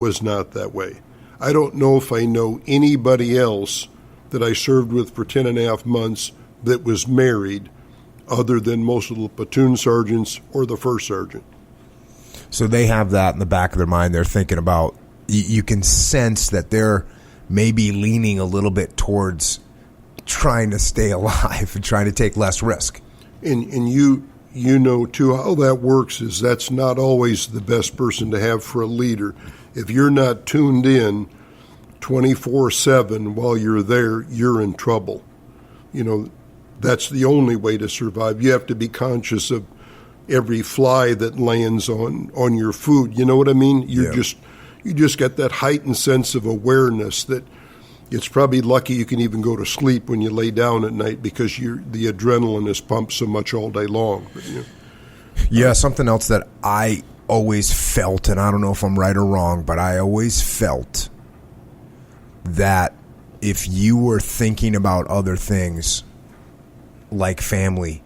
was not that way. I don't know if I know anybody else that I served with for 10.5 months that was married other than most of the platoon sergeants or the first sergeant. So they have that in the back of their mind. They're thinking about, you can sense that they're maybe leaning a little bit towards trying to stay alive and trying to take less risk. And you know, too, how that works is that's not always the best person to have for a leader. If you're not tuned in 24/7 while you're there, you're in trouble. You know, that's the only way to survive. You have to be conscious of every fly that lands on your food. You know what I mean? You just got that heightened sense of awareness that it's probably lucky you can even go to sleep when you lay down at night because the adrenaline is pumped so much all day long. But, yeah, something else that I always felt, and I don't know if I'm right or wrong, but I always felt that if you were thinking about other things like family,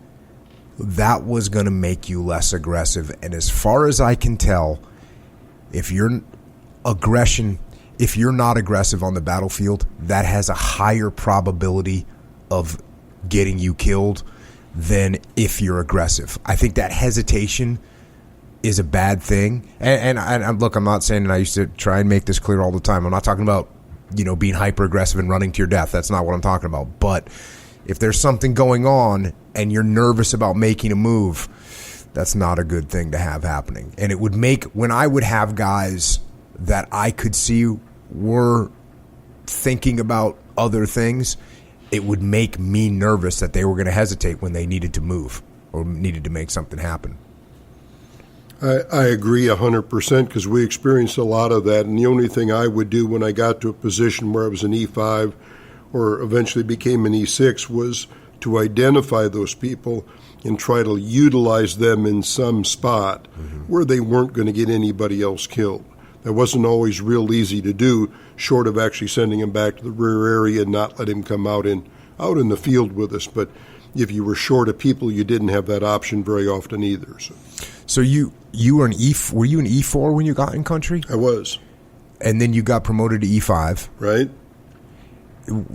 that was going to make you less aggressive. And as far as I can tell, if you're not aggressive on the battlefield, that has a higher probability of getting you killed than if you're aggressive. I think that hesitation is a bad thing. And look, I'm not saying, and I used to try and make this clear all the time, I'm not talking about, being hyper aggressive and running to your death. That's not what I'm talking about. But if there's something going on and you're nervous about making a move, that's not a good thing to have happening. And it would make, when I would have guys that I could see were thinking about other things, it would make me nervous that they were going to hesitate when they needed to move or needed to make something happen. I agree 100% because we experienced a lot of that. And the only thing I would do when I got to a position where I was an E5 or eventually became an E6 was to identify those people and try to utilize them in some spot where they weren't going to get anybody else killed. That wasn't always real easy to do, short of actually sending him back to the rear area and not let him come out in the field with us. But if you were short of people, you didn't have that option very often either. So you were were you an E4 when you got in country? I was. And then you got promoted to E5. Right.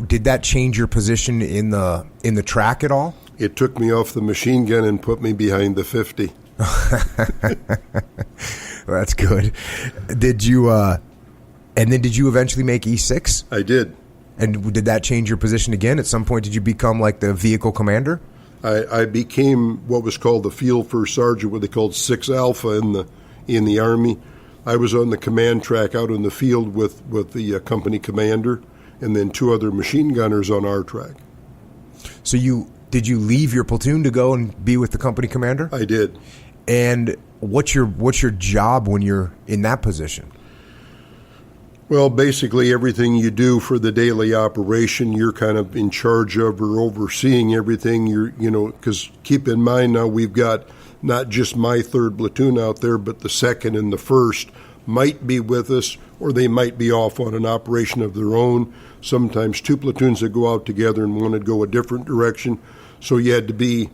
Did that change your position in the track at all? It took me off the machine gun and put me behind the 50. That's good. Did you and then did you eventually make E6? I did. And did that change your position again? At some point, did you become like the vehicle commander? I became what was called the field first sergeant, what they called 6 Alpha in the Army. I was on the command track out in the field with the company commander and then 2 other machine gunners on our track. So did you leave your platoon to go and be with the company commander? I did. And what's your job when you're in that position? Well, basically everything you do for the daily operation, you're kind of in charge of or overseeing everything. Because keep in mind now we've got not just my 3rd platoon out there, but the 2nd and the 1st might be with us, or they might be off on an operation of their own. Sometimes 2 platoons that go out together and one would go a different direction. So you had to be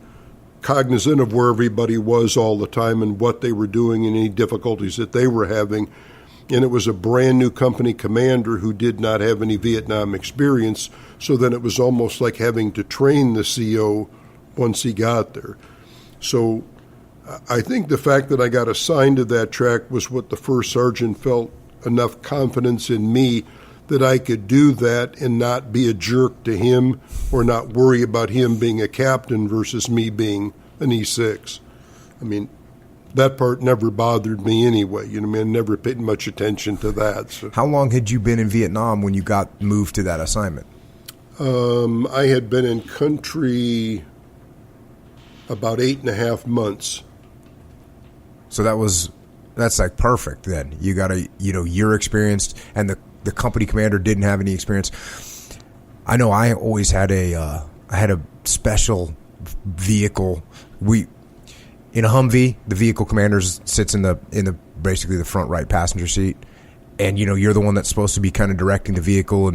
cognizant of where everybody was all the time and what they were doing and any difficulties that they were having. And it was a brand new company commander who did not have any Vietnam experience, so then it was almost like having to train the CO once he got there. So I think the fact that I got assigned to that track was what the first sergeant felt enough confidence in me that I could do that and not be a jerk to him or not worry about him being a captain versus me being an E6. I mean, that part never bothered me anyway. I never paid much attention to that. So. How long had you been in Vietnam when you got moved to that assignment? I had been in country about 8.5 months. So that's like perfect then. You got you're experienced and the company commander didn't have any experience. I know I always had I had a special vehicle. In a Humvee, the vehicle commander sits in the basically the front right passenger seat, and you're the one that's supposed to be kind of directing the vehicle,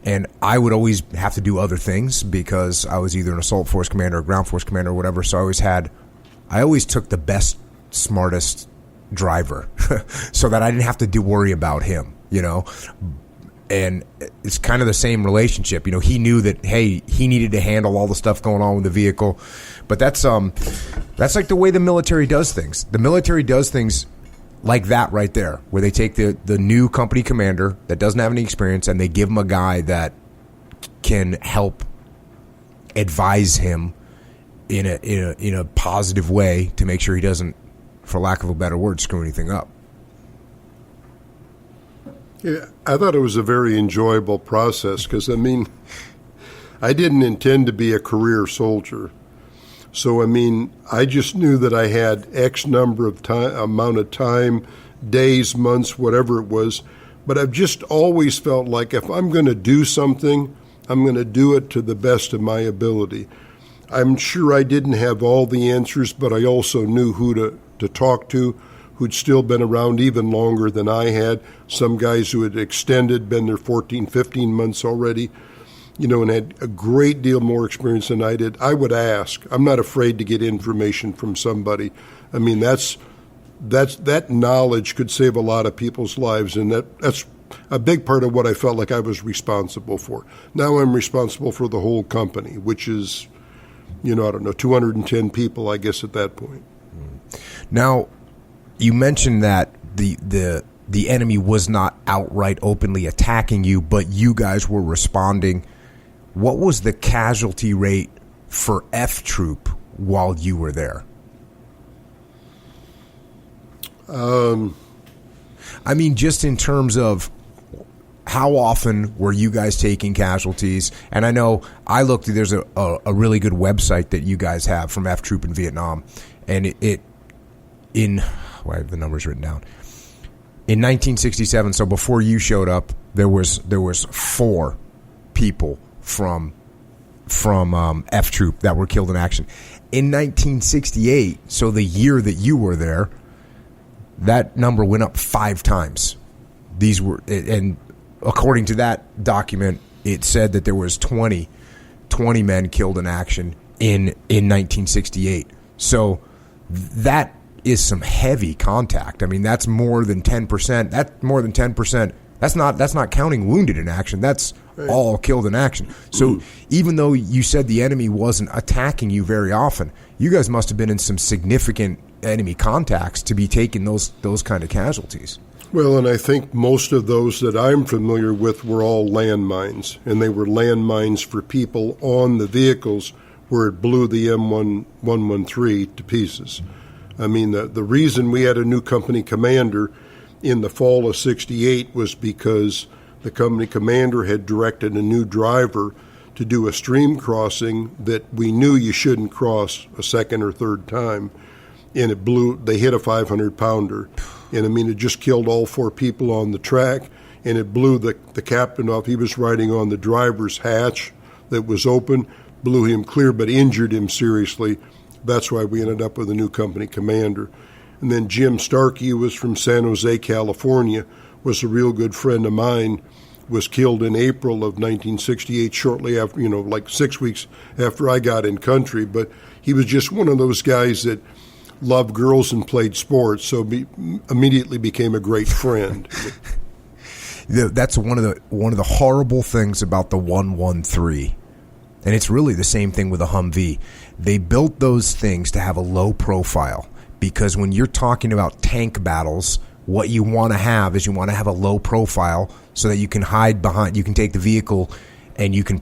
and I would always have to do other things because I was either an assault force commander or ground force commander or whatever. So I always took the best, smartest driver so that I didn't have to worry about him, you know. And it's kind of the same relationship. You know, he knew that, hey, he needed to handle all the stuff going on with the vehicle. But that's like the way the military does things. The military does things like that right there, where they take the new company commander that doesn't have any experience and they give him a guy that can help advise him in a positive way to make sure he doesn't, for lack of a better word, screw anything up. Yeah, I thought it was a very enjoyable process because, I mean, I didn't intend to be a career soldier. So, I mean, I just knew that I had X number of amount of time, days, months, whatever it was. But I've just always felt like if I'm going to do something, I'm going to do it to the best of my ability. I'm sure I didn't have all the answers, but I also knew who to talk to, who'd still been around even longer than I had. Some guys who had extended, been there 14, 15 months already, you know, and had a great deal more experience than I did. I would ask. I'm not afraid to get information from somebody. I mean, that knowledge could save a lot of people's lives, and that's a big part of what I felt like I was responsible for. Now I'm responsible for the whole company, which is, you know, I don't know, 210 people, I guess, at that point. Now, you mentioned that the enemy was not outright openly attacking you, but you guys were responding. What was the casualty rate for F Troop while you were there? I mean, just in terms of how often were you guys taking casualties? And I know I looked, there's a really good website that you guys have from F Troop in Vietnam. And I have the numbers written down. In 1967, so before you showed up, there was 4 people from F Troop that were killed in action. In 1968, so the year that you were there, that number went up 5 times. These were, and according to that document, it said that there was 20 men killed in action in 1968. So that is some heavy contact. I mean, that's more than 10%. That's more than 10%. That's not counting wounded in action. That's right. All killed in action. So even though you said the enemy wasn't attacking you very often, you guys must have been in some significant enemy contacts to be taking those kind of casualties. Well, and I think most of those that I'm familiar with were all landmines, and they were landmines for people on the vehicles where it blew the M113 to pieces. I mean, the reason we had a new company commander in the fall of '68 was because the company commander had directed a new driver to do a stream crossing that we knew you shouldn't cross a second or third time, and it blew. They hit a 500-pounder, and I mean, it just killed all 4 people on the track, and it blew the captain off. He was riding on the driver's hatch that was open, blew him clear, but injured him seriously. That's why we ended up with a new company commander. And then Jim Starkey, who was from San Jose, California, was a real good friend of mine, was killed in April of 1968, shortly after, you know, like 6 weeks after I got in country. But he was just one of those guys that loved girls and played sports, so immediately became a great friend. That's one of the horrible things about the 113. And it's really the same thing with a Humvee. They built those things to have a low profile because when you're talking about tank battles, what you want to have is you want to have a low profile so that you can hide behind, you can take the vehicle and you can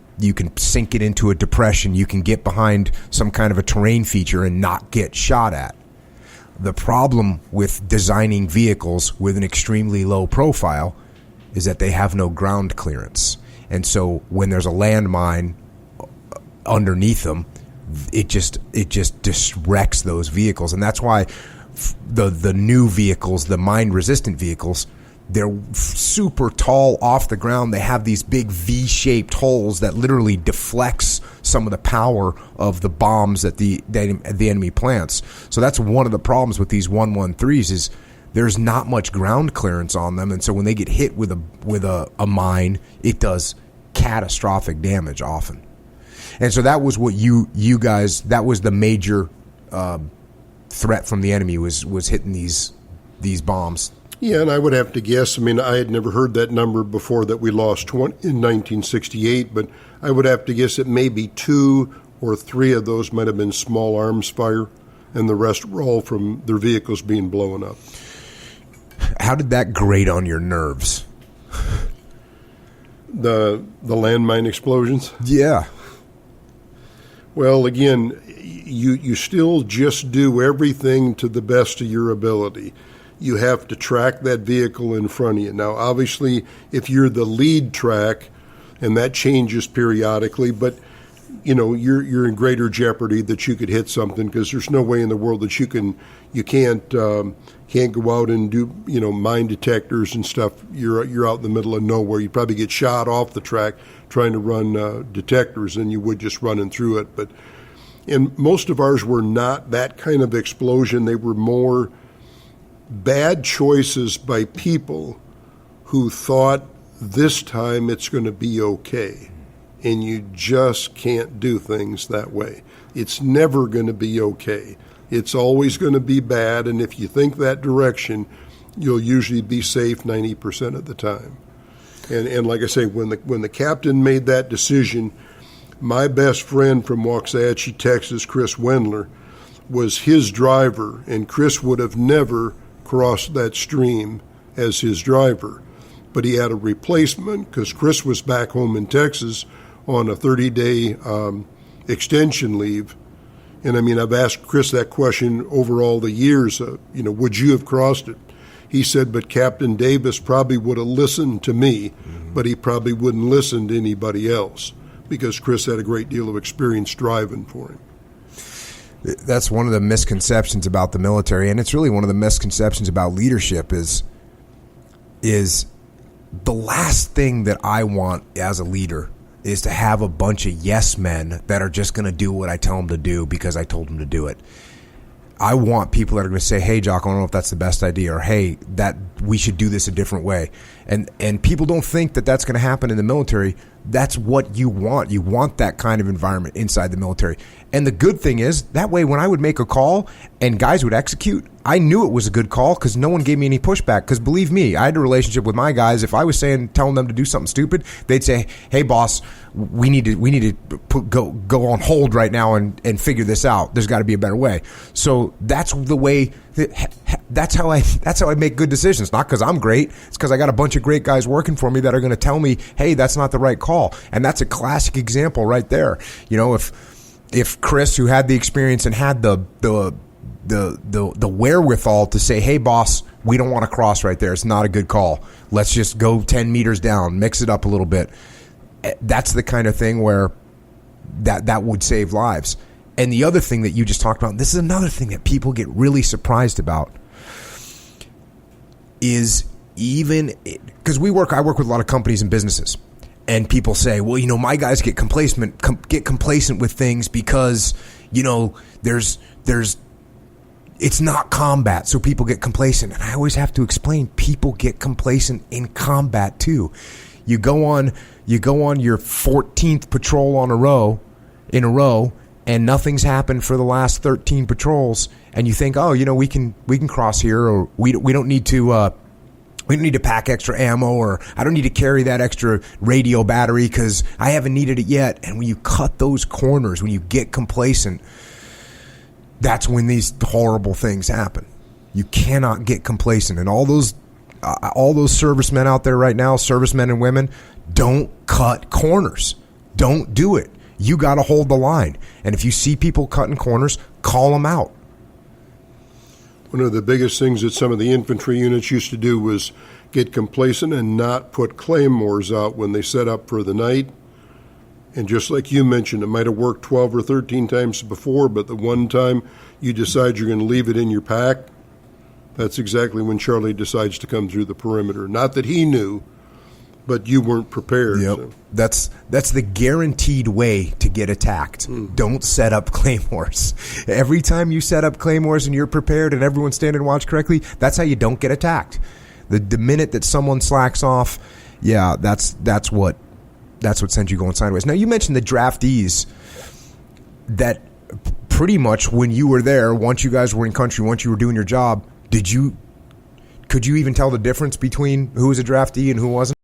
sink it into a depression. You can get behind some kind of a terrain feature and not get shot at. The problem with designing vehicles with an extremely low profile is that they have no ground clearance. And so when there's a landmine underneath them, it just wrecks those vehicles. And that's why the new vehicles, the mine-resistant vehicles, they're super tall off the ground. They have these big V-shaped holes that literally deflects some of the power of the bombs that the enemy plants. So that's one of the problems with these 113s is there's not much ground clearance on them. And so when they get hit with a mine, it does catastrophic damage often. And so that was what you guys, that was the major threat from the enemy was hitting these these bombs. Yeah, and I would have to guess, I mean, I had never heard that number before that we lost 20 in 1968, but I would have to guess that maybe 2 or 3 of those might have been small arms fire, and the rest were all from their vehicles being blown up. How did that grate on your nerves? The landmine explosions? Yeah. Well, again, you still just do everything to the best of your ability. You have to track that vehicle in front of you. Now, obviously, if you're the lead track, and that changes periodically, but you're in greater jeopardy that you could hit something, because there's no way in the world that you can't go out and do mine detectors and stuff. You're out in the middle of nowhere. You probably get shot off the track trying to run detectors than you would just running through it. And most of ours were not that kind of explosion. They were more bad choices by people who thought this time it's going to be okay. And you just can't do things that way. It's never going to be okay. It's always going to be bad, and if you think that direction, you'll usually be safe 90% of the time. And like I say, when the captain made that decision, my best friend from Waxahachie, Texas, Chris Wendler, was his driver, and Chris would have never crossed that stream as his driver. But he had a replacement because Chris was back home in Texas on a 30-day extension leave. And I mean, I've asked Chris that question over all the years, would you have crossed it? He said, but Captain Davis probably would have listened to me, but he probably wouldn't listen to anybody else because Chris had a great deal of experience driving for him. That's one of the misconceptions about the military, and it's really one of the misconceptions about leadership is the last thing that I want as a leader is to have a bunch of yes men that are just going to do what I tell them to do because I told them to do it. I want people that are going to say, hey, Jock, I don't know if that's the best idea, or hey, that we should do this a different way. And people don't think that that's going to happen in the military. That's what you want. You want that kind of environment inside the military. And the good thing is, that way when I would make a call and guys would execute, I knew it was a good call because no one gave me any pushback. Because believe me, I had a relationship with my guys. If I was telling them to do something stupid, they'd say, hey, boss, we need to go on hold right now and figure this out. There's got to be a better way. So that's the way. That's how I make good decisions. Not because I'm great. It's because I got a bunch of great guys working for me that are going to tell me, hey, that's not the right call. And that's a classic example right there. If Chris, who had the experience and had the wherewithal to say, hey, boss, we don't want to cross right there. It's not a good call. Let's just go 10 meters down, mix it up a little bit. That's the kind of thing where that would save lives. And the other thing that you just talked about, and this is another thing that people get really surprised about, is because I work with a lot of companies and businesses, and people say, well, my guys get complacent with things because, there's it's not combat, so people get complacent. And I always have to explain, people get complacent in combat too. You go on your 14th patrol in a row, and nothing's happened for the last 13 patrols, and you think, oh, we can cross here, or we don't need to pack extra ammo, or I don't need to carry that extra radio battery because I haven't needed it yet. And when you cut those corners, when you get complacent, that's when these horrible things happen. You cannot get complacent. And all those servicemen out there right now, servicemen and women, don't cut corners. Don't do it. You got to hold the line. And if you see people cutting corners, call them out. One of the biggest things that some of the infantry units used to do was get complacent and not put claymores out when they set up for the night. And just like you mentioned, it might have worked 12 or 13 times before, but the one time you decide you're going to leave it in your pack, that's exactly when Charlie decides to come through the perimeter. Not that he knew, but you weren't prepared. Yep. So. That's the guaranteed way to get attacked. Don't set up claymores. Every time you set up claymores and you're prepared and everyone's standing watch correctly, that's how you don't get attacked. The minute that someone slacks off, yeah, that's what sends you going sideways. Now, you mentioned the draftees that pretty much when you were there, once you guys were in country, once you were doing your job, did you could you even tell the difference between who was a draftee and who wasn't?